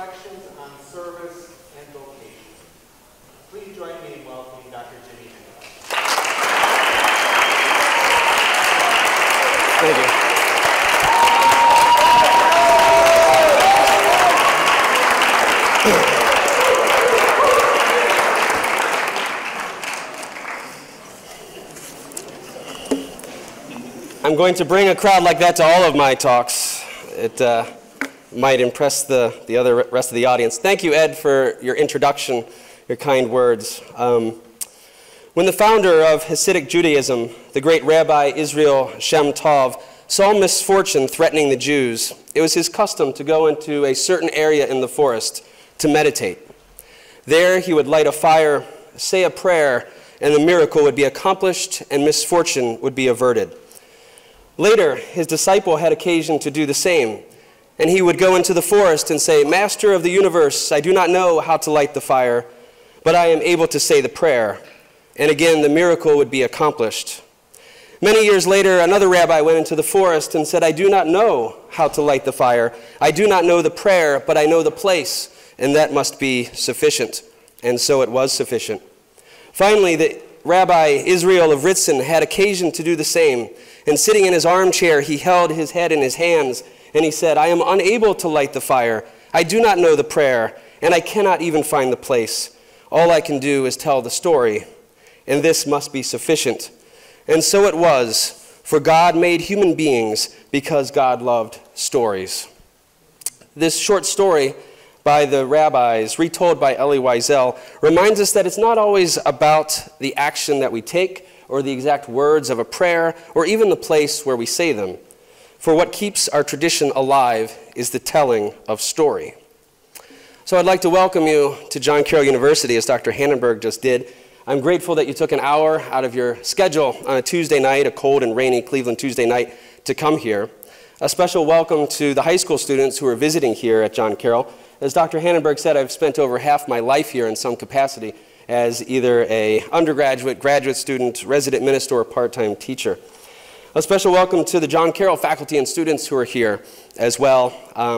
reflections on service and vocation. Please join me in welcoming Dr. Jimmy Menkhaus. Thank you. I'm going to bring a crowd like that to all of my talks. It might impress the rest of the audience. Thank you, Ed, for your introduction, your kind words. When the founder of Hasidic Judaism, the great Rabbi Israel Shem Tov, saw misfortune threatening the Jews, it was his custom to go into a certain area in the forest to meditate. There he would light a fire, say a prayer, and the miracle would be accomplished and misfortune would be averted. Later, his disciple had occasion to do the same, and he would go into the forest and say, "Master of the universe, I do not know how to light the fire, but I am able to say the prayer." And again, the miracle would be accomplished. Many years later, another rabbi went into the forest and said, "I do not know how to light the fire. I do not know the prayer, but I know the place, and that must be sufficient." And so it was sufficient. Finally, the Rabbi Israel of Ritzin had occasion to do the same. And sitting in his armchair, he held his head in his hands, and he said, "I am unable to light the fire. I do not know the prayer, and I cannot even find the place. All I can do is tell the story, and this must be sufficient." And so it was, for God made human beings because God loved stories. This short story by the rabbis, retold by Elie Wiesel, reminds us that it's not always about the action that we take, or the exact words of a prayer, or even the place where we say them. For what keeps our tradition alive is the telling of story. So I'd like to welcome you to John Carroll University, as Dr. Hannenberg just did. I'm grateful that you took an hour out of your schedule on a Tuesday night, a cold and rainy Cleveland Tuesday night, to come here. A special welcome to the high school students who are visiting here at John Carroll. As Dr. Hannenberg said, I've spent over half my life here in some capacity, as either an undergraduate, graduate student, resident minister, or part-time teacher. A special welcome to the John Carroll faculty and students who are here as well.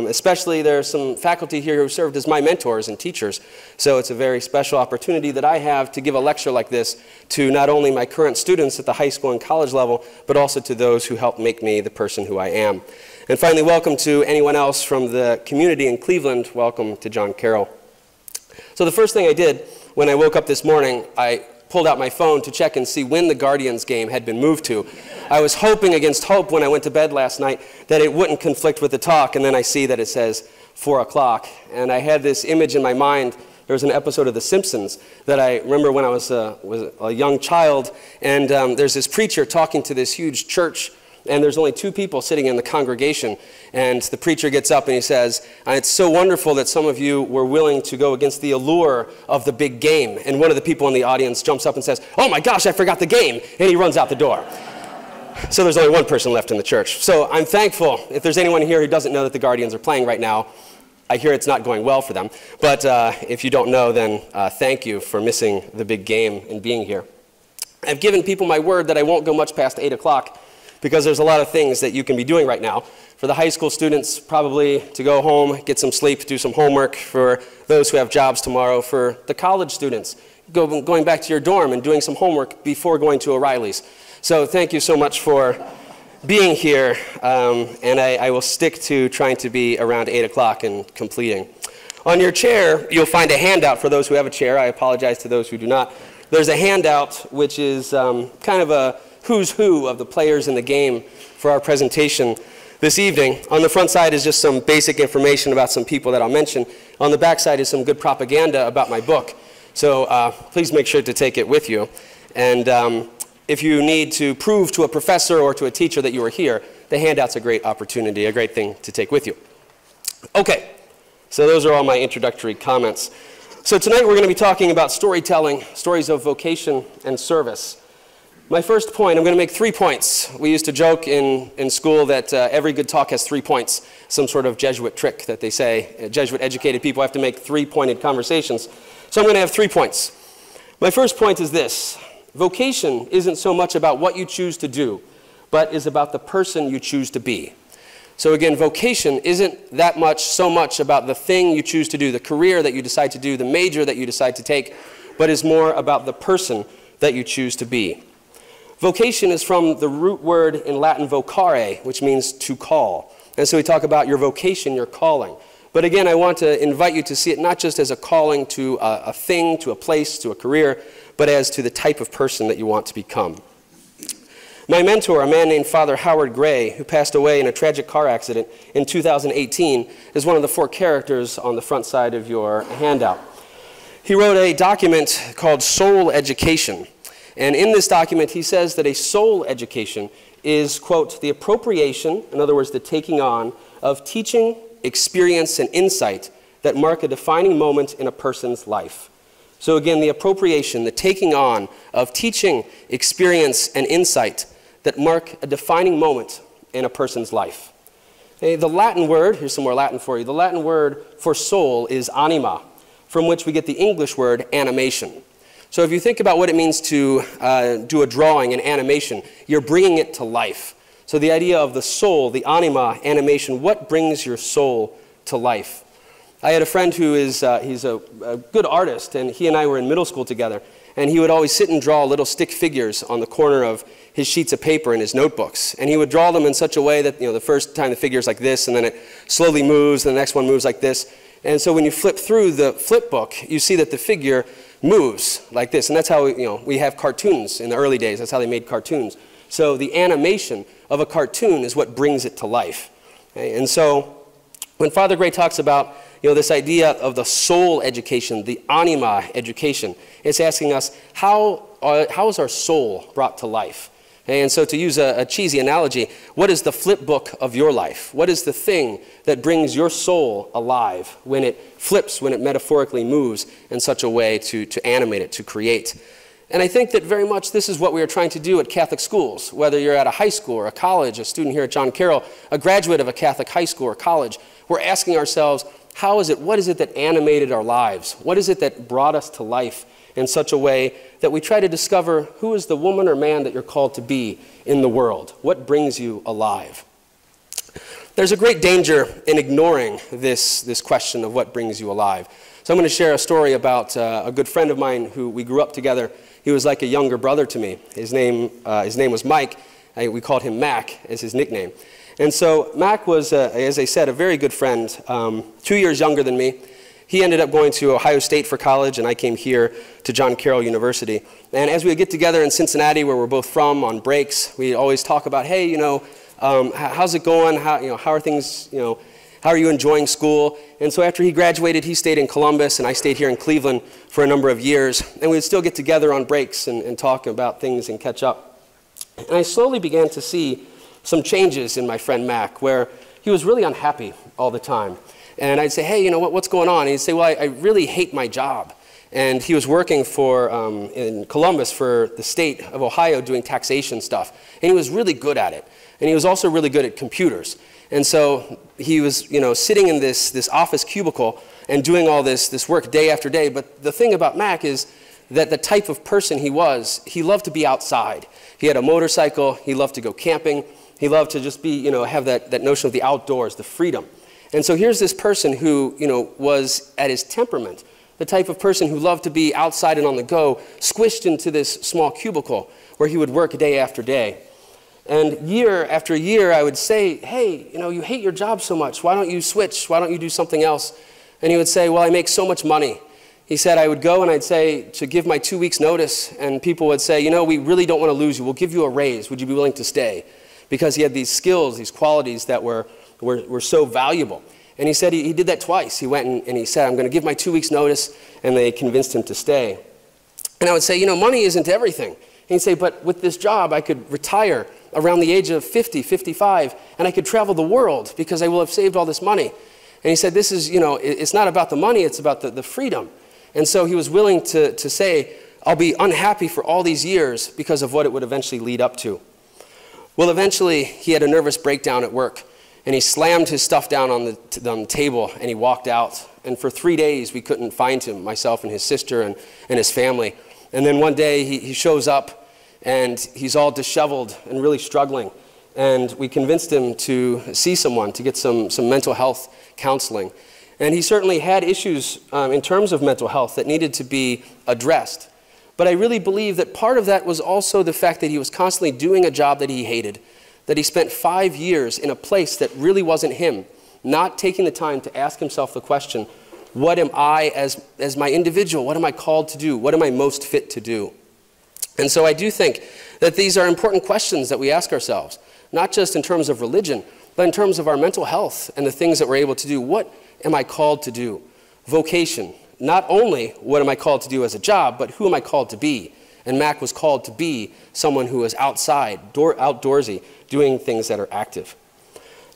Especially there's some faculty here who served as my mentors and teachers. So it's a very special opportunity that I have to give a lecture like this to not only my current students at the high school and college level, but also to those who helped make me the person who I am. And finally, welcome to anyone else from the community in Cleveland. Welcome to John Carroll. So the first thing I did when I woke up this morning, I pulled out my phone to check and see when the Guardians game had been moved to. I was hoping against hope when I went to bed last night that it wouldn't conflict with the talk, and then I see that it says 4 o'clock. And I had this image in my mind. There was an episode of The Simpsons that I remember when I was a young child, and there's this preacher talking to this huge church, and there's only 2 people sitting in the congregation. And the preacher gets up and he says, "It's so wonderful that some of you were willing to go against the allure of the big game." And one of the people in the audience jumps up and says, "Oh my gosh, I forgot the game." And he runs out the door. So there's only one person left in the church. So I'm thankful. If there's anyone here who doesn't know that the Guardians are playing right now, I hear it's not going well for them. But if you don't know, then thank you for missing the big game and being here. I've given people my word that I won't go much past 8 o'clock, because there's a lot of things that you can be doing right now. For the high school students, probably to go home, get some sleep, do some homework. For those who have jobs tomorrow, for the college students, going back to your dorm and doing some homework before going to O'Reilly's. So thank you so much for being here, and I will stick to trying to be around 8 o'clock and completing. On your chair, you'll find a handout for those who have a chair. I apologize to those who do not. There's a handout which is kind of a who's who of the players in the game for our presentation this evening. On the front side is just some basic information about some people that I'll mention. On the back side is some good propaganda about my book. So please make sure to take it with you. And if you need to prove to a professor or to a teacher that you are here, the handout's a great opportunity, a great thing to take with you. Okay, so those are all my introductory comments. So tonight we're going to be talking about storytelling, stories of vocation and service. My first point, I'm going to make 3 points. We used to joke in school that every good talk has 3 points, some sort of Jesuit trick that they say. Jesuit-educated people have to make 3-pointed conversations. So I'm going to have 3 points. My first point is this. Vocation isn't so much about what you choose to do, but is about the person you choose to be. So again, vocation isn't that much, so much about the thing you choose to do, the career that you decide to do, the major that you decide to take, but is more about the person that you choose to be. Vocation is from the root word in Latin vocare, which means to call. And so we talk about your vocation, your calling. But again, I want to invite you to see it not just as a calling to a thing, to a place, to a career, but as to the type of person that you want to become. My mentor, a man named Father Howard Gray, who passed away in a tragic car accident in 2018, is one of the 4 characters on the front side of your handout. He wrote a document called Soul Education. And in this document, he says that a soul education is, quote, the appropriation, in other words, the taking on, of teaching, experience, and insight that mark a defining moment in a person's life. So again, the appropriation, the taking on of teaching, experience, and insight that mark a defining moment in a person's life. Okay, the Latin word, here's some more Latin for you, the Latin word for soul is anima, from which we get the English word animation. So if you think about what it means to do a drawing, an animation, you're bringing it to life. So the idea of the soul, the anima, animation, what brings your soul to life? I had a friend who is, he's a good artist, and he and I were in middle school together, and he would always sit and draw little stick figures on the corner of his sheets of paper in his notebooks. And he would draw them in such a way that, the first time the figure's like this, and then it slowly moves, and the next one moves like this. And so when you flip through the flip book, you see that the figure moves like this. And that's how, we have cartoons in the early days. That's how they made cartoons. So the animation of a cartoon is what brings it to life. Okay? And so when Father Gray talks about this idea of the soul education, the anima education, it's asking us, how is our soul brought to life? And so to use a cheesy analogy, what is the flip book of your life? What is the thing that brings your soul alive when it flips, when it metaphorically moves in such a way to animate it, to create? And I think that very much this is what we are trying to do at Catholic schools, whether you're at a high school or a college, a student here at John Carroll, a graduate of a Catholic high school or college. We're asking ourselves, what is it that animated our lives? What is it that brought us to life in such a way that we try to discover who is the woman or man that you're called to be in the world? What brings you alive? There's a great danger in ignoring this question of what brings you alive. So I'm going to share a story about a good friend of mine who we grew up together. He was like a younger brother to me. His name was Mike. We called him Mac as his nickname. And so Mac was, as I said, a very good friend, 2 years younger than me. He ended up going to Ohio State for college, and I came here to John Carroll University. And as we would get together in Cincinnati, where we're both from, on breaks, we always talk about, hey, how's it going? How are things, how are you enjoying school? And so after he graduated, he stayed in Columbus, and I stayed here in Cleveland for a number of years. And we would still get together on breaks and talk about things and catch up. And I slowly began to see some changes in my friend Mac, where he was really unhappy all the time. And I'd say, hey, what's going on? And he'd say, well, I really hate my job. And he was working in Columbus for the state of Ohio doing taxation stuff. And he was really good at it. And he was also really good at computers. And so he was, sitting in this office cubicle and doing all this work day after day. But the thing about Mac is that the type of person he was, he loved to be outside. He had a motorcycle. He loved to go camping. He loved to just be, have that notion of the outdoors, the freedom. And so here's this person who, was at his temperament, the type of person who loved to be outside and on the go, squished into this small cubicle where he would work day after day. And year after year, I would say, hey, you hate your job so much. Why don't you switch? Why don't you do something else? And he would say, well, I make so much money. He said, I would go and I'd say to give my 2 weeks notice, and people would say, we really don't want to lose you. We'll give you a raise. Would you be willing to stay? Because he had these skills, these qualities that were so valuable. And he said he did that twice. He went and he said, I'm going to give my 2 weeks notice, and they convinced him to stay. And I would say, money isn't everything. And he'd say, but with this job, I could retire around the age of 50, 55, and I could travel the world because I will have saved all this money. And he said, this is, it's not about the money, it's about the freedom. And so he was willing to say, I'll be unhappy for all these years because of what it would eventually lead up to. Well, eventually, he had a nervous breakdown at work, and he slammed his stuff down on the table, and he walked out. And for 3 days, we couldn't find him, myself and his sister and his family. And then one day, he shows up, and he's all disheveled and really struggling. And we convinced him to see someone, to get some mental health counseling. And he certainly had issues in terms of mental health that needed to be addressed. But I really believe that part of that was also the fact that he was constantly doing a job that he hated, that he spent 5 years in a place that really wasn't him, not taking the time to ask himself the question, what am I as my individual? What am I called to do? What am I most fit to do? And so I do think that these are important questions that we ask ourselves, not just in terms of religion, but in terms of our mental health and the things that we're able to do. What am I called to do? Vocation. Not only what am I called to do as a job, but who am I called to be? And Mac was called to be someone who is outside, outdoorsy, doing things that are active.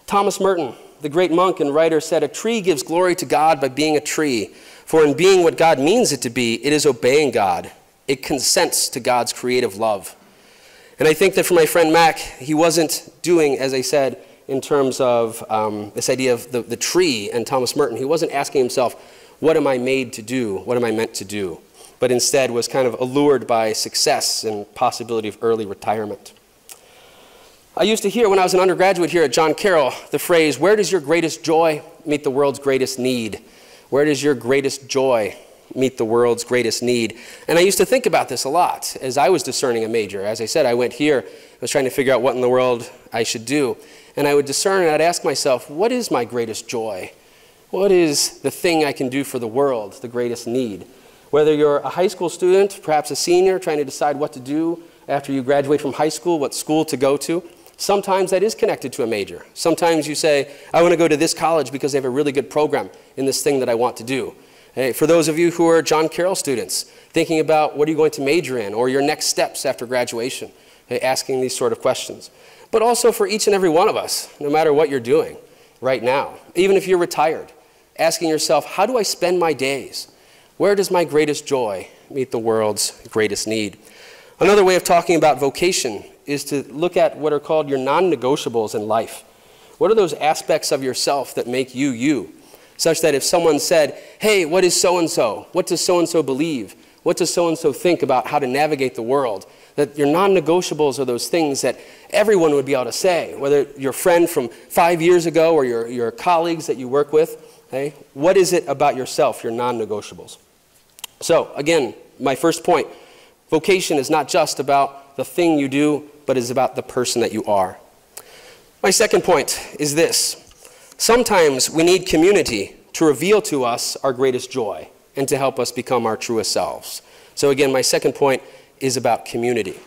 Thomas Merton, the great monk and writer, said, "A tree gives glory to God by being a tree, for in being what God means it to be, it is obeying God. It consents to God's creative love." And I think that for my friend Mac, he wasn't doing, as I said, in terms of this idea of the tree and Thomas Merton, he wasn't asking himself, what am I made to do? What am I meant to do? But instead was kind of allured by success and possibility of early retirement. I used to hear when I was an undergraduate here at John Carroll the phrase, where does your greatest joy meet the world's greatest need? Where does your greatest joy meet the world's greatest need? And I used to think about this a lot as I was discerning a major. As I said, I went here, I was trying to figure out what in the world I should do. And I would discern and I'd ask myself, what is my greatest joy? What is the thing I can do for the world, the greatest need? Whether you're a high school student, perhaps a senior, trying to decide what to do after you graduate from high school, what school to go to, sometimes that is connected to a major. Sometimes you say, I want to go to this college because they have a really good program in this thing that I want to do. Hey, for those of you who are John Carroll students, thinking about what are you going to major in or your next steps after graduation, asking these sort of questions. But also for each and every one of us, no matter what you're doing right now, even if you're retired, asking yourself, how do I spend my days? Where does my greatest joy meet the world's greatest need? Another way of talking about vocation is to look at what are called your non-negotiables in life. What are those aspects of yourself that make you you? Such that if someone said, hey, what is so-and-so? What does so-and-so believe? What does so-and-so think about how to navigate the world? That your non-negotiables are those things that everyone would be able to say, whether your friend from 5 years ago or your colleagues that you work with. Okay? What is it about yourself, your non-negotiables? So, again, my first point, vocation is not just about the thing you do, but is about the person that you are. My second point is this. Sometimes we need community to reveal to us our greatest joy and to help us become our truest selves. So again, my second point is about community.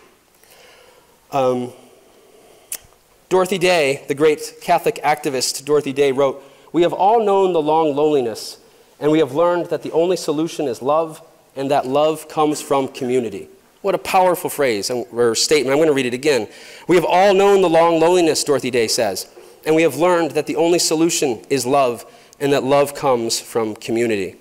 Dorothy Day, the great Catholic activist Dorothy Day wrote, "We have all known the long loneliness, and we have learned that the only solution is love, and that love comes from community." What a powerful phrase or statement. I'm going to read it again. "We have all known the long loneliness," Dorothy Day says, "and we have learned that the only solution is love, and that love comes from community."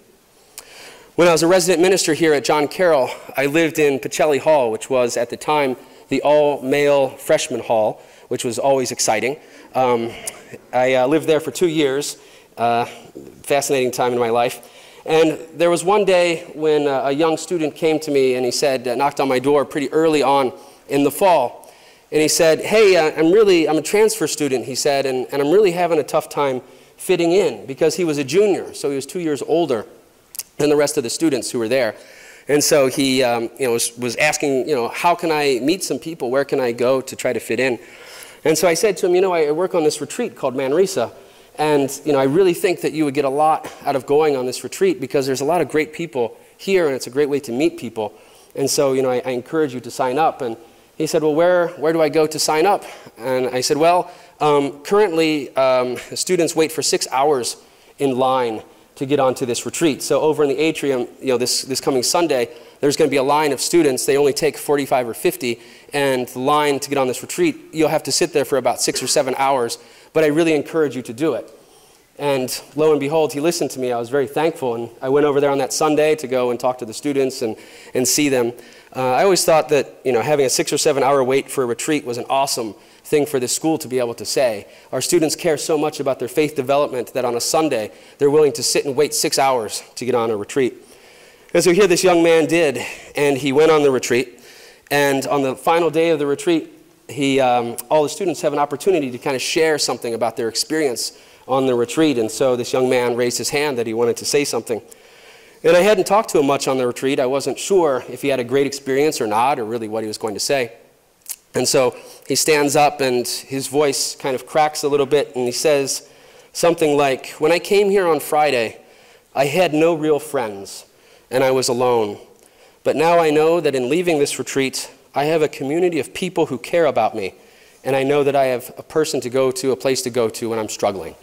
When I was a resident minister here at John Carroll, I lived in Pacelli Hall, which was at the time the all-male freshman hall, which was always exciting. I lived there for 2 years, fascinating time in my life. And there was one day when a young student came to me and he said, knocked on my door pretty early on in the fall. And he said, hey, I'm a transfer student, he said, and I'm really having a tough time fitting in, because he was a junior, so he was 2 years older than the rest of the students who were there. And so he was asking, how can I meet some people? Where can I go to try to fit in? And so I said to him, I work on this retreat called Manresa, and I really think that you would get a lot out of going on this retreat, because there's a lot of great people here, and it's a great way to meet people. And so I encourage you to sign up. And he said, well, where do I go to sign up? And I said, well, currently students wait for 6 hours in line to get onto this retreat. So over in the atrium, this coming Sunday, there's going to be a line of students. They only take 45 or 50, and the line to get on this retreat, you'll have to sit there for about 6 or 7 hours, but I really encourage you to do it. And lo and behold, he listened to me. I was very thankful, and I went over there on that Sunday to go and talk to the students and see them. I always thought that having a 6 or 7 hour wait for a retreat was an awesome thing for this school to be able to say. Our students care so much about their faith development that on a Sunday, they're willing to sit and wait 6 hours to get on a retreat. And so here this young man did, and he went on the retreat. And on the final day of the retreat, all the students have an opportunity to kind of share something about their experience on the retreat. And so this young man raised his hand that he wanted to say something. And I hadn't talked to him much on the retreat. I wasn't sure if he had a great experience or not, or really what he was going to say. And so he stands up and his voice kind of cracks a little bit, and he says something like, "When I came here on Friday, I had no real friends, and I was alone. But now I know that in leaving this retreat, I have a community of people who care about me, and I know that I have a person to go to, a place to go to when I'm struggling."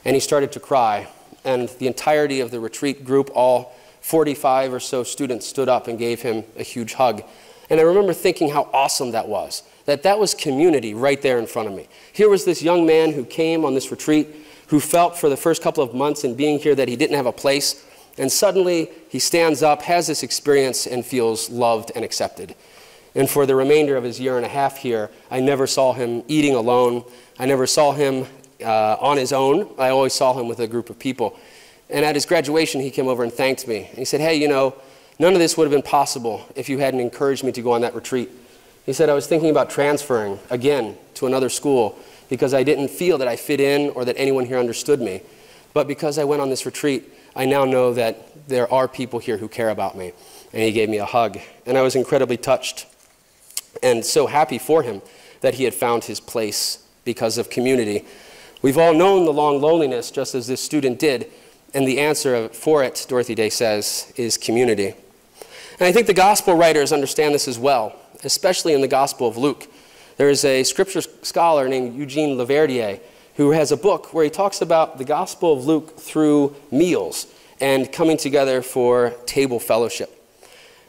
And he started to cry, and the entirety of the retreat group, all 45 or so students, stood up and gave him a huge hug. And I remember thinking how awesome that was community right there in front of me. Here was this young man who came on this retreat, who felt for the first couple of months in being here that he didn't have a place, and suddenly he stands up, has this experience, and feels loved and accepted. And for the remainder of his year and a half here, I never saw him eating alone. I never saw him on his own. I always saw him with a group of people. And at his graduation, he came over and thanked me. And he said, "Hey, you know, none of this would have been possible if you hadn't encouraged me to go on that retreat." He said, "I was thinking about transferring again to another school because I didn't feel that I fit in or that anyone here understood me. But because I went on this retreat, I now know that there are people here who care about me." And he gave me a hug. And I was incredibly touched and so happy for him that he had found his place because of community. We've all known the long loneliness, just as this student did, and the answer for it, Dorothy Day says, is community. And I think the gospel writers understand this as well, especially in the Gospel of Luke. There is a scripture scholar named Eugene Leverdier who has a book where he talks about the Gospel of Luke through meals and coming together for table fellowship.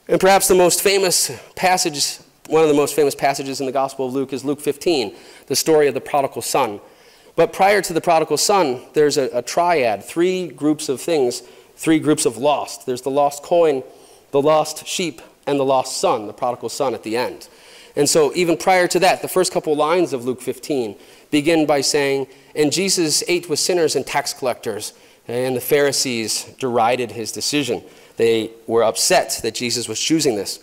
And perhaps the most famous passage, one of the most famous passages in the Gospel of Luke is Luke 15, the story of the prodigal son. But prior to the prodigal son, there's a triad, three groups of things, three groups of lost. There's the lost coin, the lost sheep, and the lost son, the prodigal son at the end. And so even prior to that, the first couple lines of Luke 15 begin by saying, "And Jesus ate with sinners and tax collectors, and the Pharisees derided his decision." They were upset that Jesus was choosing this.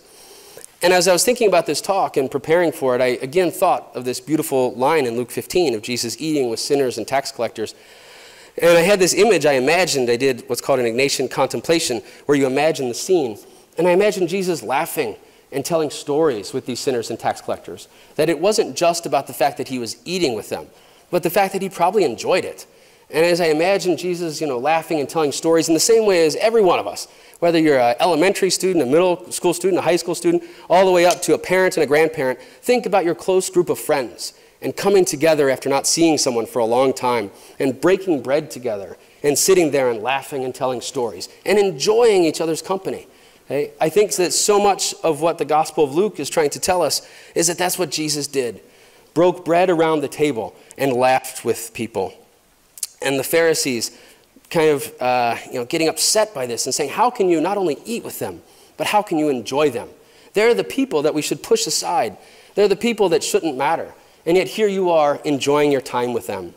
And as I was thinking about this talk and preparing for it, I again thought of this beautiful line in Luke 15 of Jesus eating with sinners and tax collectors. And I had this image I imagined. I did what's called an Ignatian contemplation, where you imagine the scene. And I imagined Jesus laughing and telling stories with these sinners and tax collectors. That it wasn't just about the fact that he was eating with them, but the fact that he probably enjoyed it. And as I imagined Jesus, laughing and telling stories in the same way as every one of us, whether you're an elementary student, a middle school student, a high school student, all the way up to a parent and a grandparent, think about your close group of friends and coming together after not seeing someone for a long time and breaking bread together and sitting there and laughing and telling stories and enjoying each other's company. Okay? I think that so much of what the Gospel of Luke is trying to tell us is that that's what Jesus did. Broke bread around the table and laughed with people. And the Pharisees kind of getting upset by this and saying, how can you not only eat with them, but how can you enjoy them? They're the people that we should push aside. They're the people that shouldn't matter. And yet here you are enjoying your time with them.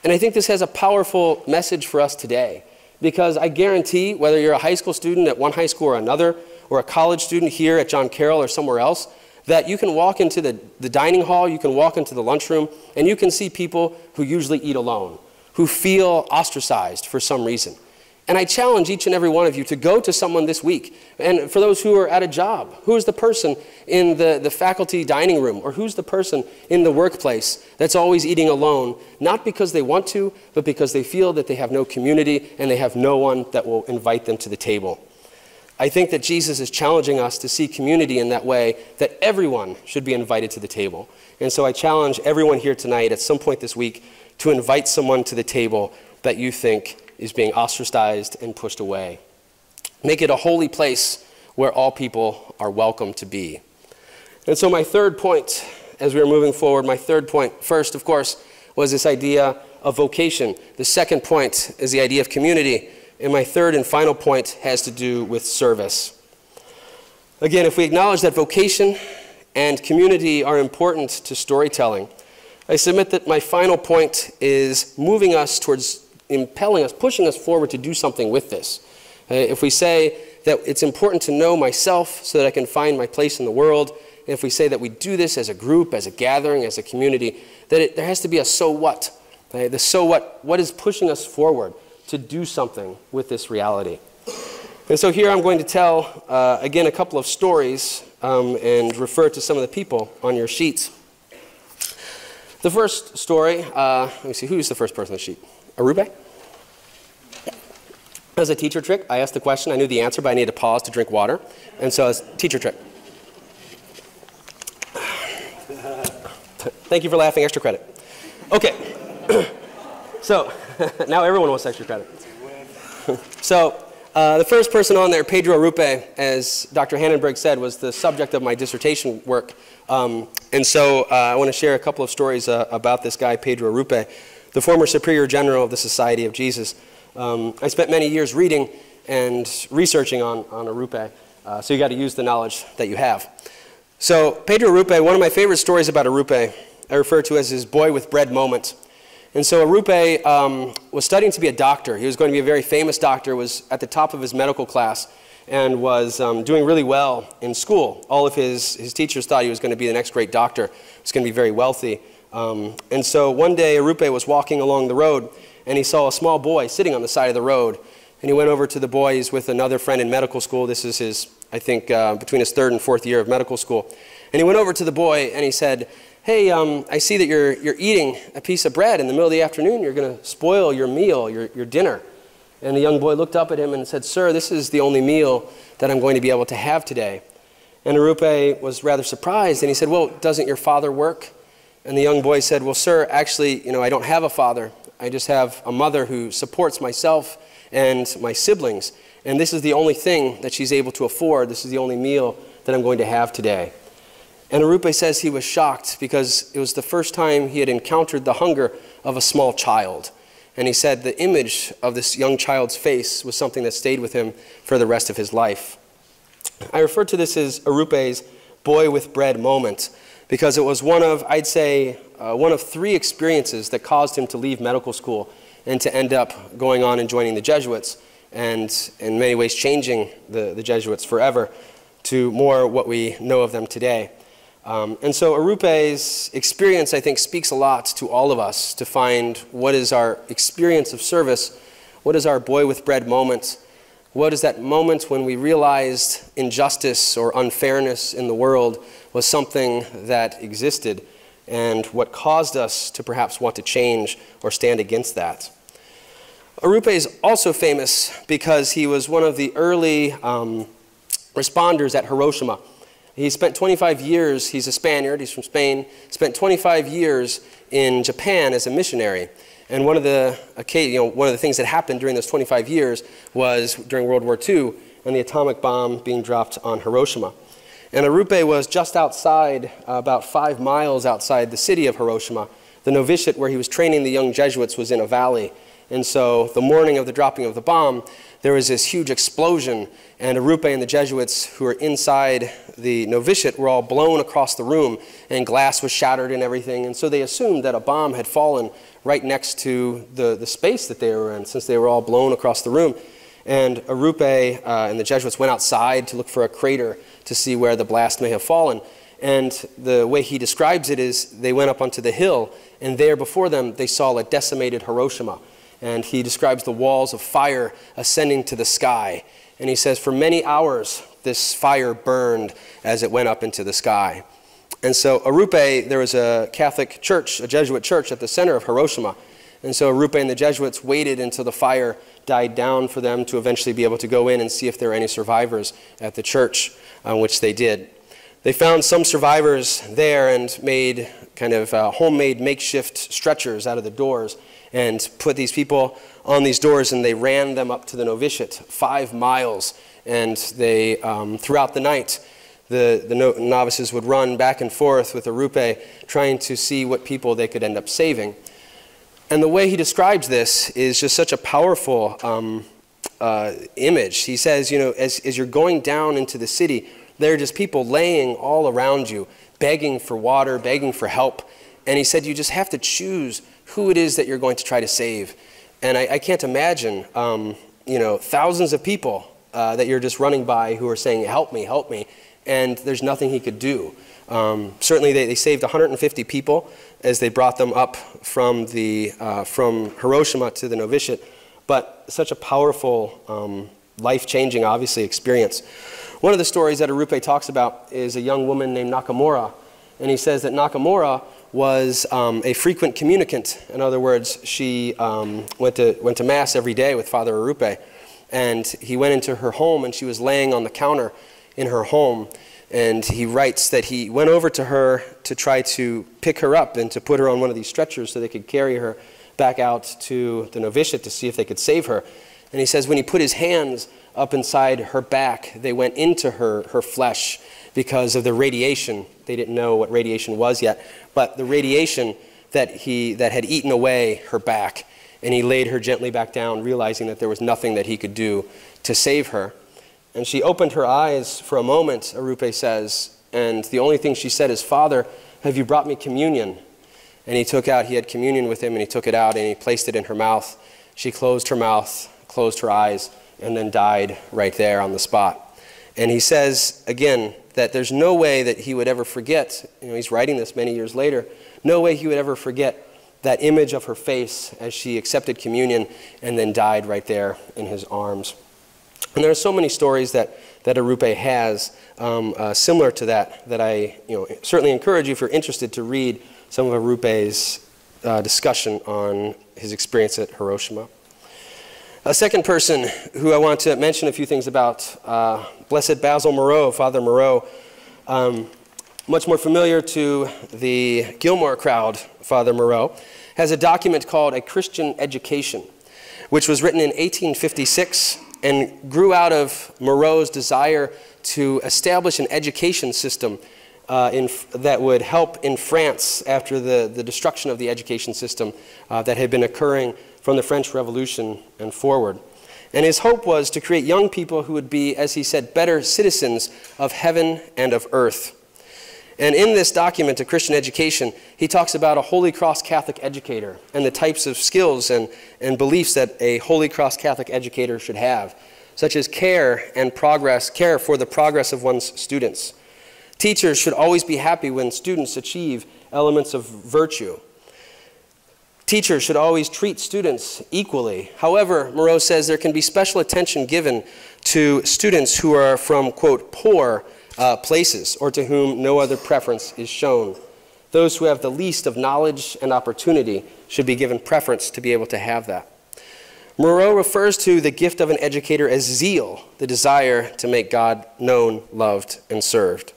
And I think this has a powerful message for us today, because I guarantee whether you're a high school student at one high school or another, or a college student here at John Carroll or somewhere else, that you can walk into the dining hall, you can walk into the lunchroom, and you can see people who usually eat alone, who feel ostracized for some reason. And I challenge each and every one of you to go to someone this week. And for those who are at a job, who is the person in the faculty dining room, or who's the person in the workplace that's always eating alone, not because they want to, but because they feel that they have no community and they have no one that will invite them to the table. I think that Jesus is challenging us to see community in that way, that everyone should be invited to the table. And so I challenge everyone here tonight at some point this week to invite someone to the table that you think is being ostracized and pushed away. Make it a holy place where all people are welcome to be. And so my third point, as we are moving forward, my third point, first, of course, was this idea of vocation. The second point is the idea of community. And my third and final point has to do with service. Again, if we acknowledge that vocation and community are important to storytelling, I submit that my final point is moving us towards impelling us, pushing us forward to do something with this. If we say that it's important to know myself so that I can find my place in the world, if we say that we do this as a group, as a gathering, as a community, that there has to be a so what. Okay? The so what is pushing us forward to do something with this reality. And so here I'm going to tell, again, a couple of stories and refer to some of the people on your sheets. The first story, let me see, who's the first person on the sheet? Arube? As a teacher trick, I asked the question, I knew the answer, but I needed to pause to drink water. And so as teacher trick. Thank you for laughing, extra credit. Okay, so now everyone wants extra credit. So the first person on there, Pedro Arrupe, as Dr. Hannenberg said, was the subject of my dissertation work. And so I want to share a couple of stories about this guy, Pedro Arrupe, the former Superior General of the Society of Jesus. I spent many years reading and researching on Arrupe, so you got to use the knowledge that you have. So Pedro Arrupe, one of my favorite stories about Arrupe, I refer to as his boy with bread moment. And so Arrupe was studying to be a doctor. He was going to be a very famous doctor, was at the top of his medical class, and was doing really well in school. All of his teachers thought he was going to be the next great doctor. He was going to be very wealthy. And so one day Arrupe was walking along the road, and he saw a small boy sitting on the side of the road. And he went over to the boy. He's with another friend in medical school. This is his, I think, between his third and fourth year of medical school. And he went over to the boy and he said, hey, I see that you're eating a piece of bread in the middle of the afternoon. You're going to spoil your meal, your dinner. And the young boy looked up at him and said, sir, this is the only meal that I'm going to be able to have today. And Arrupe was rather surprised, and he said, well, doesn't your father work? And the young boy said, well, sir, actually, I don't have a father. I just have a mother who supports myself and my siblings. And this is the only thing that she's able to afford. This is the only meal that I'm going to have today. And Arrupe says he was shocked because it was the first time he had encountered the hunger of a small child. And he said the image of this young child's face was something that stayed with him for the rest of his life. I refer to this as Arrupe's boy with bread moment because it was one of, I'd say, one of three experiences that caused him to leave medical school and to end up going on and joining the Jesuits and in many ways changing the Jesuits forever to more what we know of them today. And so Arrupe's experience, I think, speaks a lot to all of us to find what is our experience of service, what is our boy with bread moment, what is that moment when we realized injustice or unfairness in the world was something that existed, and what caused us to perhaps want to change or stand against that. Arrupe is also famous because he was one of the early responders at Hiroshima. He spent 25 years, he's a Spaniard, he's from Spain, spent 25 years in Japan as a missionary. And one of the things that happened during those 25 years was during World War II and the atomic bomb being dropped on Hiroshima. And Arrupe was just outside, about 5 miles outside the city of Hiroshima. The novitiate where he was training the young Jesuits was in a valley. And so the morning of the dropping of the bomb, there was this huge explosion, and Arrupe and the Jesuits who were inside the novitiate were all blown across the room, and glass was shattered and everything. And so they assumed that a bomb had fallen right next to the space that they were in, since they were all blown across the room. And Arrupe and the Jesuits went outside to look for a crater to see where the blast may have fallen. And the way he describes it is they went up onto the hill, and there before them they saw a decimated Hiroshima. And he describes the walls of fire ascending to the sky. And he says for many hours this fire burned as it went up into the sky. And so Arrupe, there was a Catholic church, a Jesuit church at the center of Hiroshima. And so Arrupe and the Jesuits waited until the fire died down for them to eventually be able to go in and see if there were any survivors at the church, which they did. They found some survivors there and made kind of homemade makeshift stretchers out of the doors and put these people on these doors, and they ran them up to the novitiate 5 miles. And they, throughout the night, the novices would run back and forth with Arrupe trying to see what people they could end up saving. And the way he describes this is just such a powerful image. He says, as you're going down into the city, there are just people laying all around you, begging for water, begging for help. And he said, you just have to choose who it is that you're going to try to save. And I can't imagine, thousands of people that you're just running by who are saying, help me, help me. and there's nothing he could do. Certainly they saved 150 people as they brought them up from Hiroshima to the novitiate, but such a powerful, life-changing, obviously, experience. One of the stories that Arupe talks about is a young woman named Nakamura, and he says that Nakamura was a frequent communicant. In other words, she went to Mass every day with Father Arupe, and he went into her home, and she was laying on the counter in her home, and he writes that he went over to her to try to pick her up and to put her on one of these stretchers so they could carry her back out to the novitiate to see if they could save her. And he says when he put his hands up inside her back, they went into her flesh because of the radiation. They didn't know what radiation was yet, but the radiation that had eaten away her back. And he laid her gently back down, realizing that there was nothing that he could do to save her. And she opened her eyes for a moment, Arupe says, and the only thing she said is, "Father, have you brought me communion?" And he had communion with him, and he took it out and he placed it in her mouth. She closed her mouth, closed her eyes, and then died right there on the spot. And he says, again, that there's no way that he would ever forget, he's writing this many years later, no way he would ever forget that image of her face as she accepted communion and then died right there in his arms. And there are so many stories that Arupe has similar to that I certainly encourage you, if you're interested, to read some of Arupe's discussion on his experience at Hiroshima. A second person who I want to mention a few things about, Blessed Basil Moreau, Father Moreau, much more familiar to the Gilmore crowd, Father Moreau, has a document called A Christian Education, which was written in 1856 and grew out of Moreau's desire to establish an education system that would help in France after the destruction of the education system that had been occurring from the French Revolution and forward. And his hope was to create young people who would be, as he said, better citizens of heaven and of earth. And in this document, A Christian Education, he talks about a Holy Cross Catholic educator and the types of skills and beliefs that a Holy Cross Catholic educator should have, such as care for the progress of one's students. Teachers should always be happy when students achieve elements of virtue. Teachers should always treat students equally. However, Moreau says there can be special attention given to students who are from, quote, poor places, or to whom no other preference is shown. Those who have the least of knowledge and opportunity should be given preference to be able to have that. Moreau refers to the gift of an educator as zeal, the desire to make God known, loved, and served.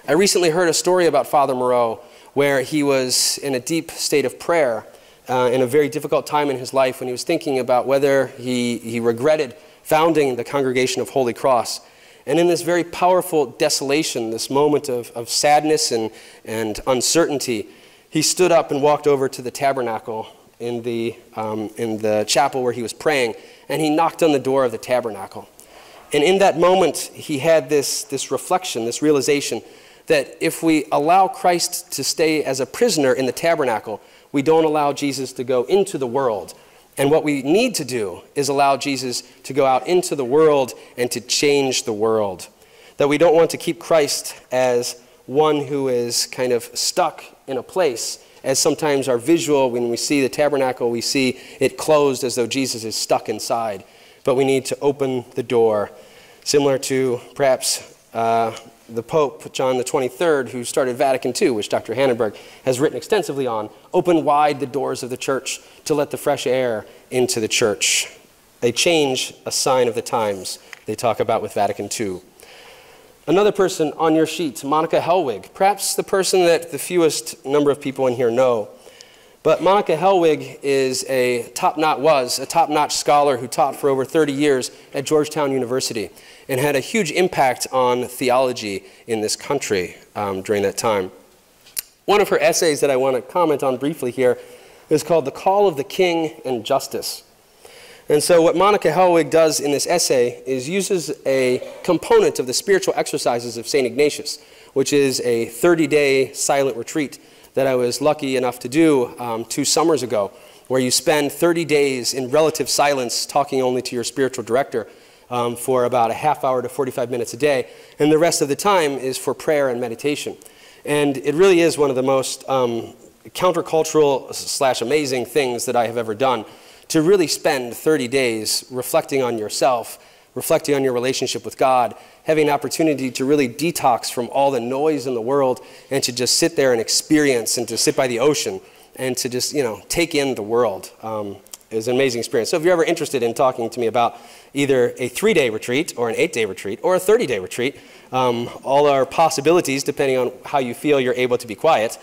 I recently heard a story about Father Moreau where he was in a deep state of prayer in a very difficult time in his life when he was thinking about whether he regretted founding the Congregation of Holy Cross. And in this very powerful desolation, this moment of sadness and uncertainty, he stood up and walked over to the tabernacle in the chapel where he was praying, and he knocked on the door of the tabernacle. And in that moment, he had this reflection, this realization, that if we allow Christ to stay as a prisoner in the tabernacle, we don't allow Jesus to go into the world. And what we need to do is allow Jesus to go out into the world and to change the world. That we don't want to keep Christ as one who is kind of stuck in a place, as sometimes our visual, when we see the tabernacle, we see it closed as though Jesus is stuck inside. But we need to open the door, similar to perhaps the Pope, John the 23rd, who started Vatican II, which Dr. Hannenberg has written extensively on, open wide the doors of the church to let the fresh air into the church. A change, a sign of the times, they talk about with Vatican II. Another person on your sheet, Monica Hellwig, perhaps the person that the fewest number of people in here know. But Monica Hellwig was a top-notch scholar who taught for over 30 years at Georgetown University and had a huge impact on theology in this country during that time. One of her essays that I want to comment on briefly here is called The Call of the King and Justice. And so what Monica Hellwig does in this essay is uses a component of the spiritual exercises of St. Ignatius, which is a 30-day silent retreat that I was lucky enough to do 2 summers ago, where you spend 30 days in relative silence talking only to your spiritual director for about a half hour to 45 minutes a day, and the rest of the time is for prayer and meditation. And it really is one of the most countercultural / amazing things that I have ever done, to really spend 30 days reflecting on yourself, reflecting on your relationship with God, having an opportunity to really detox from all the noise in the world and to just sit there and experience, and to sit by the ocean and to just, take in the world. It was an amazing experience. So if you're ever interested in talking to me about either a 3-day retreat or an 8-day retreat or a 30-day retreat, all are possibilities depending on how you feel you're able to be quiet,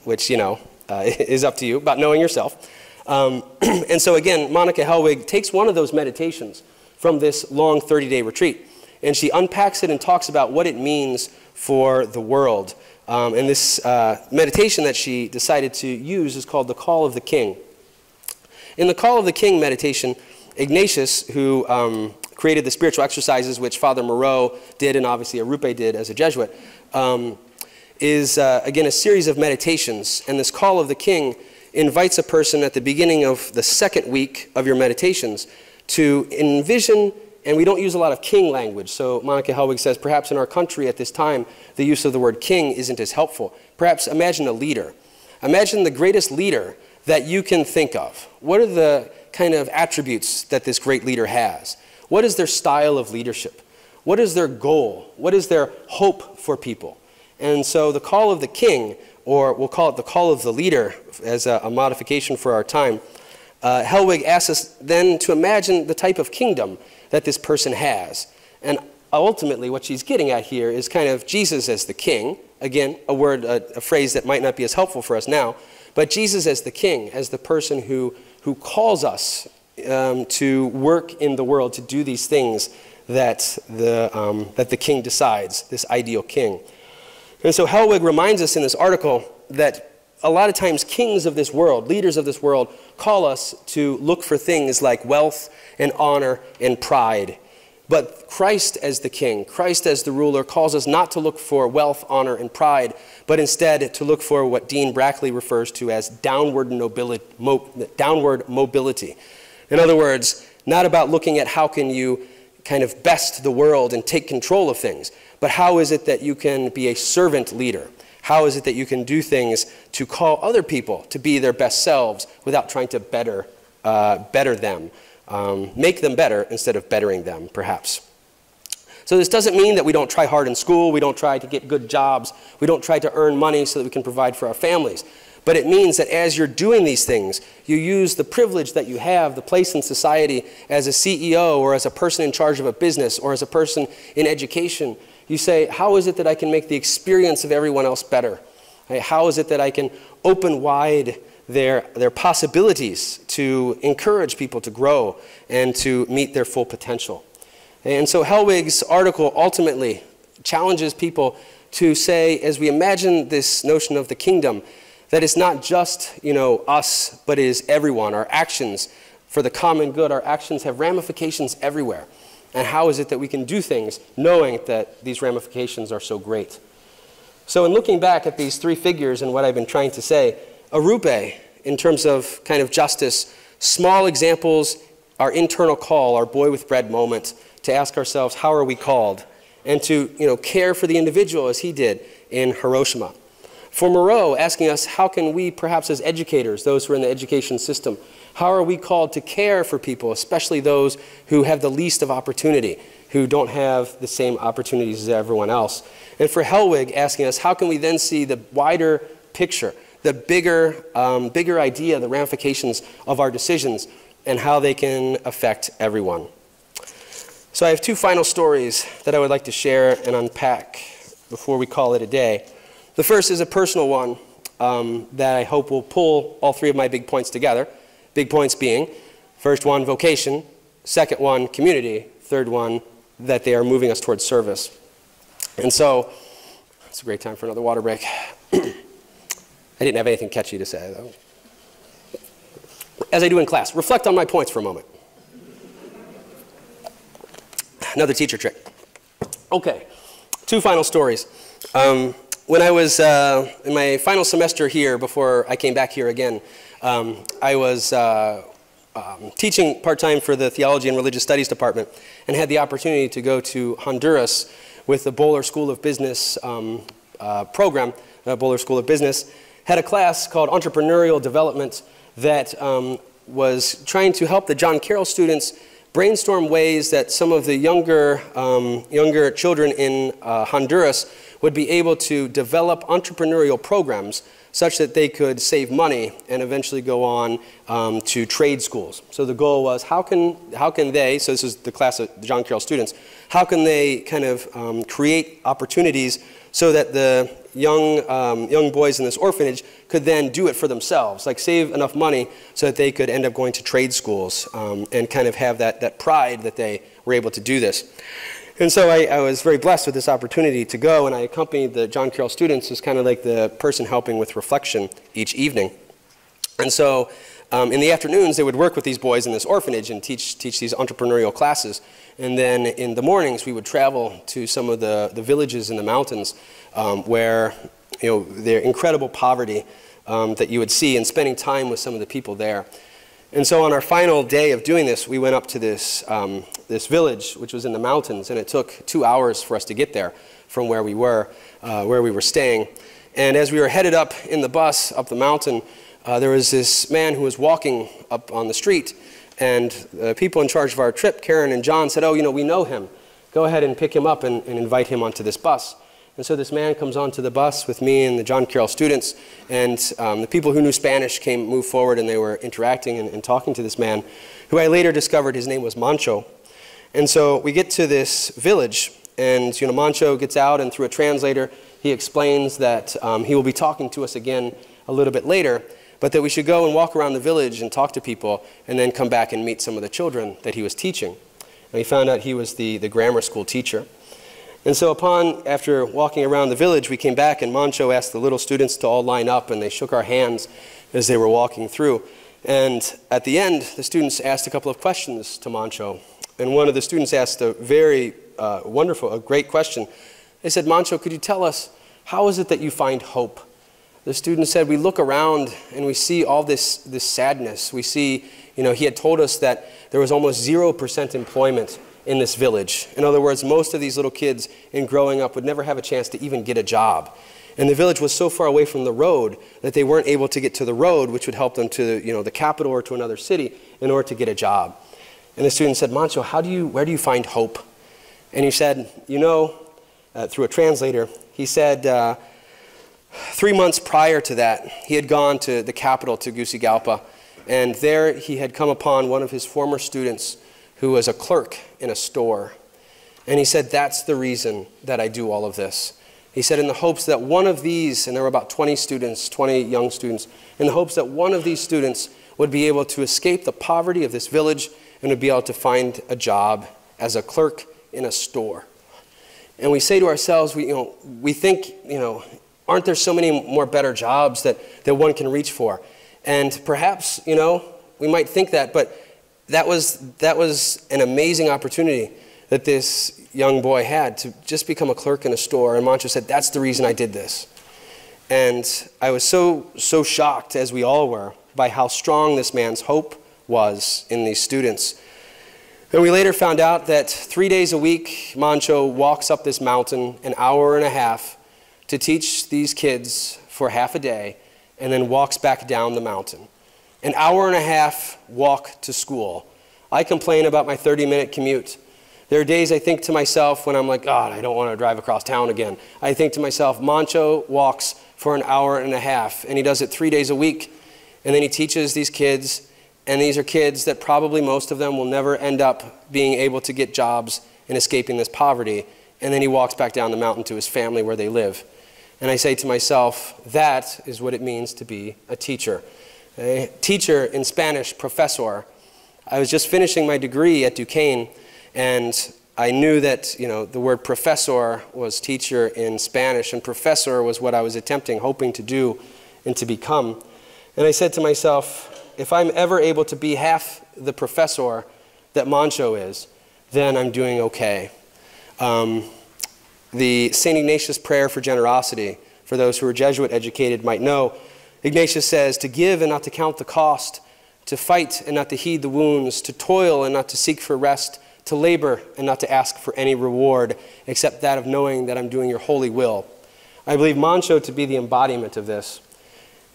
which, is up to you, about knowing yourself. And so again, Monica Helwig takes one of those meditations from this long 30-day retreat, and she unpacks it and talks about what it means for the world. And this meditation that she decided to use is called the Call of the King. In the Call of the King meditation, Ignatius, who created the spiritual exercises, which Father Moreau did and obviously Arupe did as a Jesuit, is, again, a series of meditations. And this Call of the King invites a person at the beginning of the second week of your meditations to envision, and we don't use a lot of king language, so Monica Helwig says perhaps in our country at this time the use of the word king isn't as helpful. Perhaps imagine a leader. Imagine the greatest leader that you can think of. What are the kind of attributes that this great leader has? What is their style of leadership? What is their goal? What is their hope for people? And so the Call of the King, or we'll call it the Call of the Leader as a modification for our time, Helwig asks us then to imagine the type of kingdom that this person has. And ultimately what she's getting at here is kind of Jesus as the king. Again, a phrase that might not be as helpful for us now, but Jesus as the king, as the person who calls us to work in the world, to do these things that the king decides, this ideal king. And so Helwig reminds us in this article that a lot of times kings of this world, leaders of this world, call us to look for things like wealth and honor and pride. But Christ as the king, Christ as the ruler, calls us not to look for wealth, honor, and pride, but instead to look for what Dean Brackley refers to as downward mobility. In other words, not about looking at how can you kind of best the world and take control of things, but how is it that you can be a servant leader? How is it that you can do things to call other people to be their best selves without trying to better them, make them better instead of bettering them, perhaps. So this doesn't mean that we don't try hard in school, we don't try to get good jobs, we don't try to earn money so that we can provide for our families. But it means that as you're doing these things, you use the privilege that you have, the place in society as a CEO or as a person in charge of a business or as a person in education. You say, how is it that I can make the experience of everyone else better? How is it that I can open wide their possibilities to encourage people to grow and to meet their full potential? And so Helwig's article ultimately challenges people to say, as we imagine this notion of the kingdom, that it's not just, us, but it is everyone. Our actions for the common good, our actions have ramifications everywhere. And how is it that we can do things knowing that these ramifications are so great? So in looking back at these three figures and what I've been trying to say, Arupe, in terms of kind of justice, small examples, our internal call, our boy with bread moment, to ask ourselves, how are we called? And to care for the individual as he did in Hiroshima. For Moreau, asking us, how can we, perhaps as educators, those who are in the education system, how are we called to care for people, especially those who have the least of opportunity, who don't have the same opportunities as everyone else? And for Helwig, asking us, how can we then see the wider picture, the bigger idea, the ramifications of our decisions, and how they can affect everyone? So I have two final stories that I would like to share and unpack before we call it a day. The first is a personal one that I hope will pull all three of my big points together. Big points being, first one, vocation, second one, community, third one, that they are moving us towards service. And so, it's a great time for another water break. I didn't have anything catchy to say, though. As I do in class, reflect on my points for a moment. Another teacher trick. Okay, two final stories. When I was in my final semester here, before I came back here again, I was teaching part-time for the Theology and Religious Studies department and had the opportunity to go to Honduras with the Bowler School of Business program, Bowler School of Business, had a class called Entrepreneurial Development that was trying to help the John Carroll students brainstorm ways that some of the younger children in Honduras would be able to develop entrepreneurial programs such that they could save money and eventually go on to trade schools. So the goal was how can they, so this is the class of John Carroll students, how can they kind of create opportunities so that the young boys in this orphanage could then do it for themselves, like save enough money so that they could end up going to trade schools and kind of have that pride that they were able to do this. And so I was very blessed with this opportunity to go, and I accompanied the John Carroll students as kind of like the person helping with reflection each evening. And so in the afternoons, they would work with these boys in this orphanage and teach these entrepreneurial classes. And then in the mornings, we would travel to some of the villages in the mountains where, you know, their incredible poverty that you would see, and spending time with some of the people there. And so on our final day of doing this, we went up to this village, which was in the mountains, and it took 2 hours for us to get there from where we were staying. And as we were headed up in the bus up the mountain, there was this man who was walking up on the street, and the people in charge of our trip, Karen and John, said, "Oh, you know, we know him. Go ahead and pick him up and invite him onto this bus." And so this man comes onto the bus with me and the John Carroll students, and the people who knew Spanish moved forward, and they were interacting and talking to this man, who I later discovered his name was Mancho. And so we get to this village, and you know, Mancho gets out, and through a translator, he explains that he will be talking to us again a little bit later, but that we should go and walk around the village and talk to people, and then come back and meet some of the children that he was teaching. And we found out he was the grammar school teacher. And so after walking around the village, we came back, and Mancho asked the little students to all line up, and they shook our hands as they were walking through. And at the end, the students asked a couple of questions to Mancho. And one of the students asked a very a great question. They said, "Mancho, could you tell us, how is it that you find hope?" The student said, "We look around and we see all this sadness. We see, you know," he had told us that there was almost 0% employment in this village. In other words, most of these little kids in growing up would never have a chance to even get a job. And the village was so far away from the road that they weren't able to get to the road, which would help them to, you know, the capital or to another city in order to get a job. And the student said, "Mancho, where do you find hope?" And he said, you know, through a translator, he said 3 months prior to that, he had gone to the capital, to Tegucigalpa, and there he had come upon one of his former students who was a clerk in a store. And he said, "That's the reason that I do all of this." He said, in the hopes that one of these, and there were about 20 students, 20 young students, in the hopes that one of these students would be able to escape the poverty of this village and would be able to find a job as a clerk in a store. And we say to ourselves, we think, you know, aren't there so many more better jobs that one can reach for? And perhaps, you know, we might think that, but that was an amazing opportunity that this young boy had to just become a clerk in a store. And Mancho said, "That's the reason I did this." And I was so shocked, as we all were, by how strong this man's hope was in these students. And we later found out that 3 days a week, Mancho walks up this mountain an hour and a half to teach these kids for half a day, and then walks back down the mountain. An hour and a half walk to school. I complain about my 30-minute commute. There are days I think to myself when I'm like, God, I don't want to drive across town again. I think to myself, Mancho walks for an hour and a half, and he does it 3 days a week. And then he teaches these kids, and these are kids that probably most of them will never end up being able to get jobs and escaping this poverty. And then he walks back down the mountain to his family where they live. And I say to myself, that is what it means to be a teacher. A teacher in Spanish, professor. I was just finishing my degree at Duquesne, and I knew that, you know, the word professor was teacher in Spanish, and professor was what I was hoping to do and to become. And I said to myself, if I'm ever able to be half the professor that Mancho is, then I'm doing okay. The St. Ignatius prayer for generosity, for those who are Jesuit educated might know, Ignatius says, to give and not to count the cost, to fight and not to heed the wounds, to toil and not to seek for rest, to labor and not to ask for any reward except that of knowing that I'm doing your holy will. I believe Mancho to be the embodiment of this.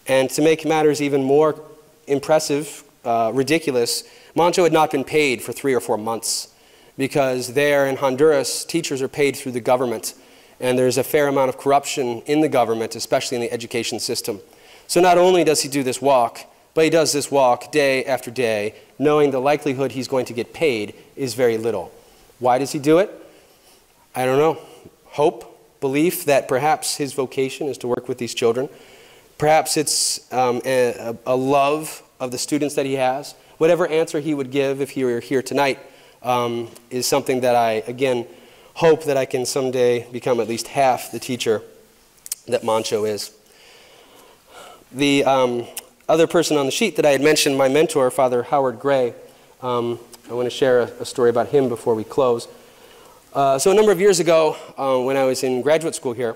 And to make matters even more impressive, ridiculous, Mancho had not been paid for 3 or 4 months because there in Honduras, teachers are paid through the government. And there's a fair amount of corruption in the government, especially in the education system. So not only does he do this walk, but he does this walk day after day, knowing the likelihood he's going to get paid is very little. Why does he do it? I don't know. Hope, belief that perhaps his vocation is to work with these children. Perhaps it's a love of the students that he has. Whatever answer he would give if he were here tonight is something that I, again, hope that I can someday become at least half the teacher that Mancho is. The other person on the sheet that I had mentioned, my mentor, Father Howard Gray, I want to share a story about him before we close. So a number of years ago, when I was in graduate school here,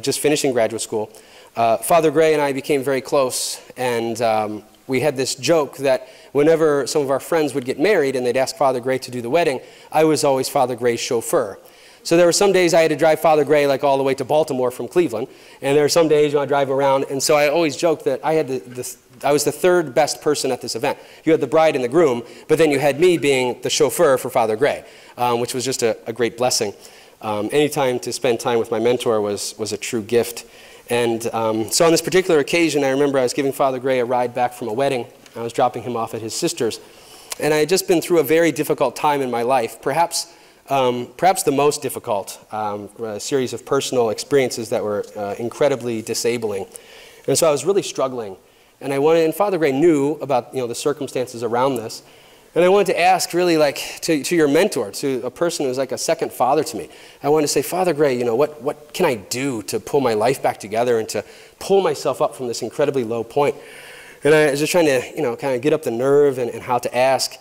just finishing graduate school, Father Gray and I became very close, and we had this joke that whenever some of our friends would get married and they'd ask Father Gray to do the wedding, I was always Father Gray's chauffeur. So there were some days I had to drive Father Gray like all the way to Baltimore from Cleveland, and there were some days when I drive around, and so I always joked that I had I was the third best person at this event. You had the bride and the groom, but then you had me being the chauffeur for Father Gray, which was just a great blessing. Any time to spend time with my mentor was a true gift. And so on this particular occasion, I remember I was giving Father Gray a ride back from a wedding. I was dropping him off at his sister's. And I had just been through a very difficult time in my life, perhaps the most difficult, a series of personal experiences that were incredibly disabling. And so I was really struggling. And Father Gray knew about the circumstances around this. And I wanted to ask really to your mentor, to a person who's like a second father to me. I wanted to say, Father Gray, what can I do to pull my life back together and to pull myself up from this incredibly low point? And I was just trying to, kind of get up the nerve and how to ask.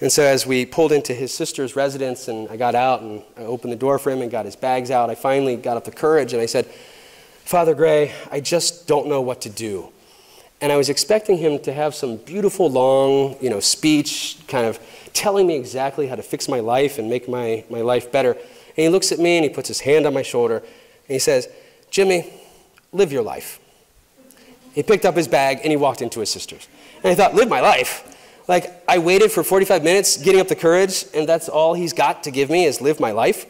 And so as we pulled into his sister's residence and I got out and I opened the door for him and got his bags out, I finally got up the courage and I said, Father Gray, I just don't know what to do. And I was expecting him to have some beautiful, long, speech, kind of telling me exactly how to fix my life and make my life better. And he looks at me and he puts his hand on my shoulder and he says, Jimmy, live your life. He picked up his bag and he walked into his sister's. And I thought, live my life? Like, I waited for 45 minutes getting up the courage, and that's all he's got to give me is live my life?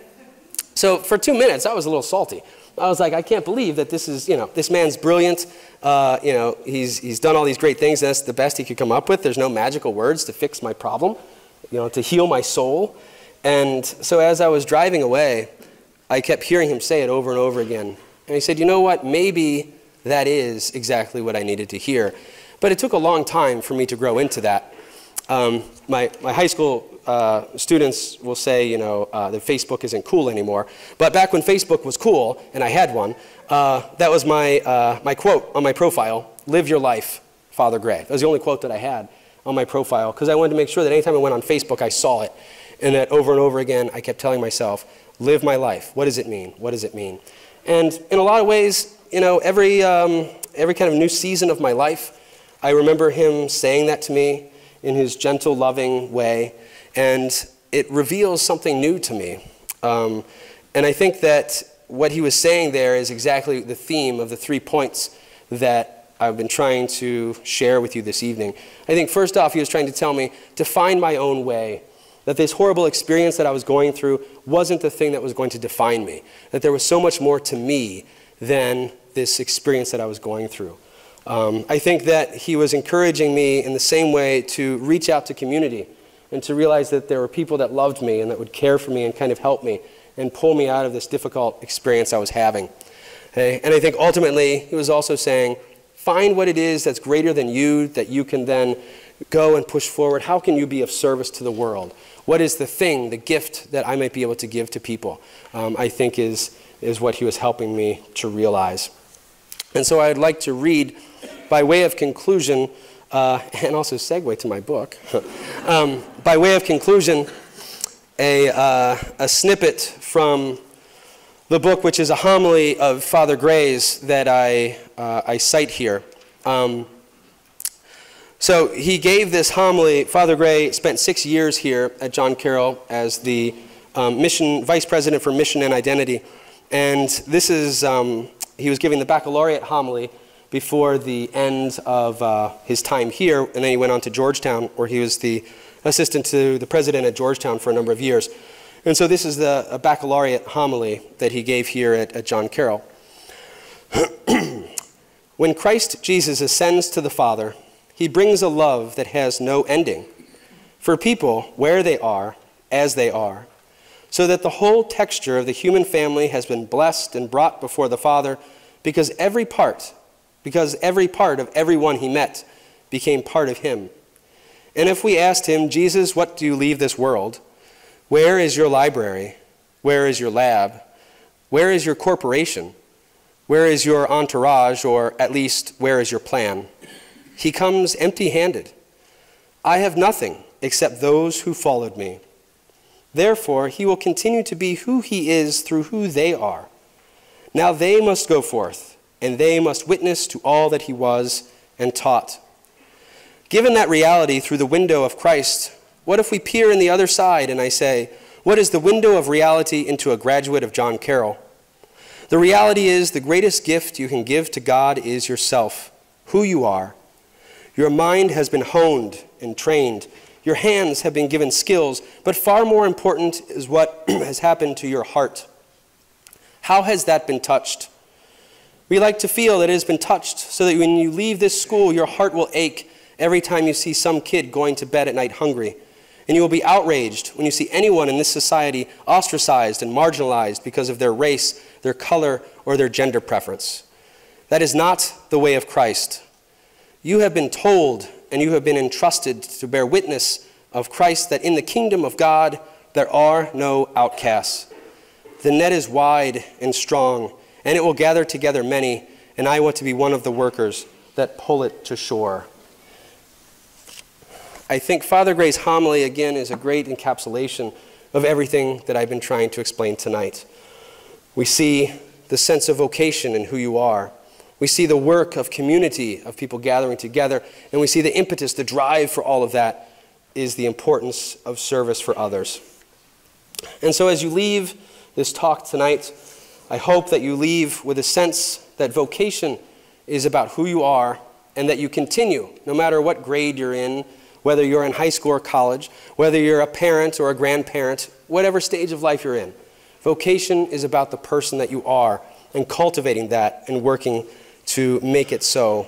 So for 2 minutes, I was a little salty. I was like, I can't believe that this is, this man's brilliant. He's done all these great things. And that's the best he could come up with. There's no magical words to fix my problem, to heal my soul. And so as I was driving away, I kept hearing him say it over and over again. And he said, you know what? Maybe that is exactly what I needed to hear. But it took a long time for me to grow into that. My high school students will say, that Facebook isn't cool anymore. But back when Facebook was cool, and I had one, that was my quote on my profile, live your life, Father Gray. That was the only quote that I had on my profile, because I wanted to make sure that anytime I went on Facebook, I saw it. And that over and over again, I kept telling myself, live my life. What does it mean? What does it mean? And in a lot of ways, every kind of new season of my life, I remember him saying that to me in his gentle, loving way, and it reveals something new to me. And I think that what he was saying there is exactly the theme of the 3 points that I've been trying to share with you this evening. I think first off, he was trying to tell me to find my own way, that this horrible experience that I was going through wasn't the thing that was going to define me, that there was so much more to me than this experience that I was going through. I think that he was encouraging me in the same way to reach out to community and to realize that there were people that loved me and that would care for me and kind of help me and pull me out of this difficult experience I was having. Okay? And I think ultimately he was also saying, find what it is that's greater than you that you can then go and push forward. How can you be of service to the world? What is the thing, the gift that I might be able to give to people? I think is what he was helping me to realize. And so I'd like to read, by way of conclusion, and also segue to my book, by way of conclusion, a snippet from the book, which is a homily of Father Gray's that I cite here. So he gave this homily. Father Gray spent 6 years here at John Carroll as the vice president for mission and identity. And this is, he was giving the baccalaureate homily before the end of his time here, and then he went on to Georgetown, where he was the assistant to the president at Georgetown for a number of years. And so this is a baccalaureate homily that he gave here at John Carroll. When Christ Jesus ascends to the Father, he brings a love that has no ending for people where they are, as they are, so that the whole texture of the human family has been blessed and brought before the Father because every part of everyone he met became part of him. And if we asked him, Jesus, what do you leave this world? Where is your library? Where is your lab? Where is your corporation? Where is your entourage, or at least where is your plan? He comes empty-handed. I have nothing except those who followed me. Therefore, he will continue to be who he is through who they are. Now they must go forth, and they must witness to all that he was and taught. Given that reality through the window of Christ, what if we peer in the other side and I say, what is the window of reality into a graduate of John Carroll? The reality is the greatest gift you can give to God is yourself, who you are. Your mind has been honed and trained. Your hands have been given skills, but far more important is what has happened to your heart. How has that been touched? We like to feel that it has been touched so that when you leave this school, your heart will ache every time you see some kid going to bed at night hungry. And you will be outraged when you see anyone in this society ostracized and marginalized because of their race, their color, or their gender preference. That is not the way of Christ. You have been told and you have been entrusted to bear witness of Christ that in the kingdom of God there are no outcasts. The net is wide and strong, and it will gather together many, and I want to be one of the workers that pull it to shore. I think Father Gray's homily, again, is a great encapsulation of everything that I've been trying to explain tonight. We see the sense of vocation in who you are. We see the work of community, of people gathering together, and we see the impetus, the drive for all of that is the importance of service for others. And so as you leave this talk tonight, I hope that you leave with a sense that vocation is about who you are and that you continue, no matter what grade you're in, whether you're in high school or college, whether you're a parent or a grandparent, whatever stage of life you're in. Vocation is about the person that you are and cultivating that and working to make it so.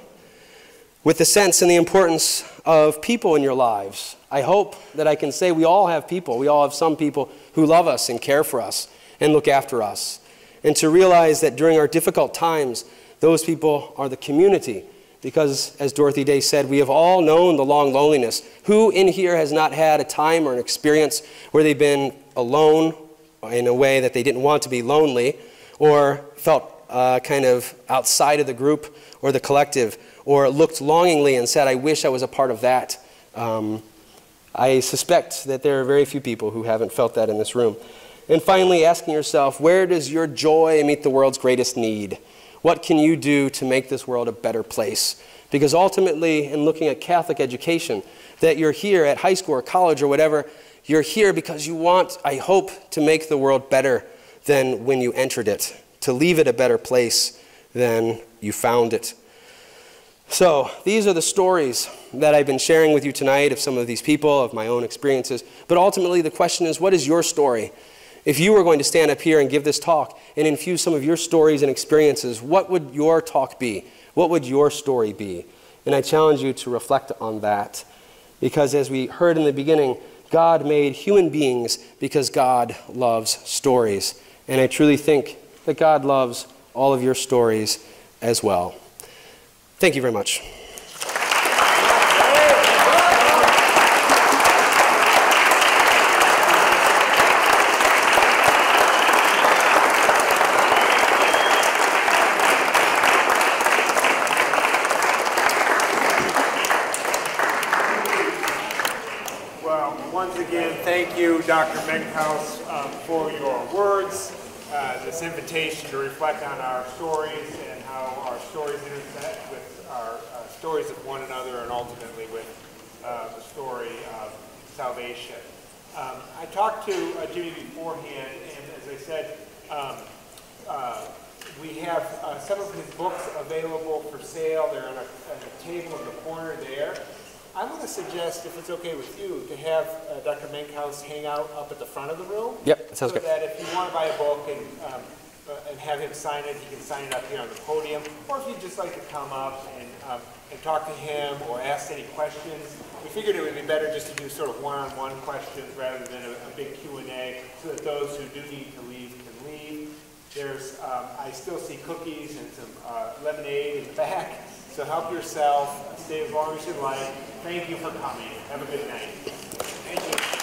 With the sense and the importance of people in your lives, I hope that I can say we all have people. We all have some people who love us and care for us and look after us. And to realize that during our difficult times, those people are the community. Because, as Dorothy Day said, we have all known the long loneliness. Who in here has not had a time or an experience where they've been alone in a way that they didn't want to be lonely, or felt kind of outside of the group or the collective, or looked longingly and said, I wish I was a part of that? I suspect that there are very few people who haven't felt that in this room. And finally, asking yourself, where does your joy meet the world's greatest need? What can you do to make this world a better place? Because ultimately, in looking at Catholic education, that you're here at high school or college or whatever, you're here because you want, I hope, to make the world better than when you entered it, to leave it a better place than you found it. So these are the stories that I've been sharing with you tonight of some of these people, of my own experiences. But ultimately, the question is, what is your story? If you were going to stand up here and give this talk and infuse some of your stories and experiences, what would your talk be? What would your story be? And I challenge you to reflect on that. Because as we heard in the beginning, God made human beings because God loves stories. And I truly think that God loves all of your stories as well. Thank you very much. Once again, thank you, Dr. Menkhaus, for your words, this invitation to reflect on our stories and how our stories intersect with our stories. stories of one another and ultimately with the story of salvation. I talked to Jimmy beforehand, and as I said, we have some of his books available for sale. They're on a table in the corner there. I want to suggest, if it's okay with you, to have Dr. Menkhaus hang out up at the front of the room. Yep, that sounds so good. that if you want to buy a book and have him sign it, he can sign it up here on the podium. Or if you'd just like to come up and talk to him or ask any questions, we figured it would be better just to do sort of one-on-one questions rather than a big Q&A, so that those who do need to leave can leave. There's, I still see cookies and some lemonade in the back, so help yourself, stay as long as you like. Thank you for coming. Have a good night. Thank you.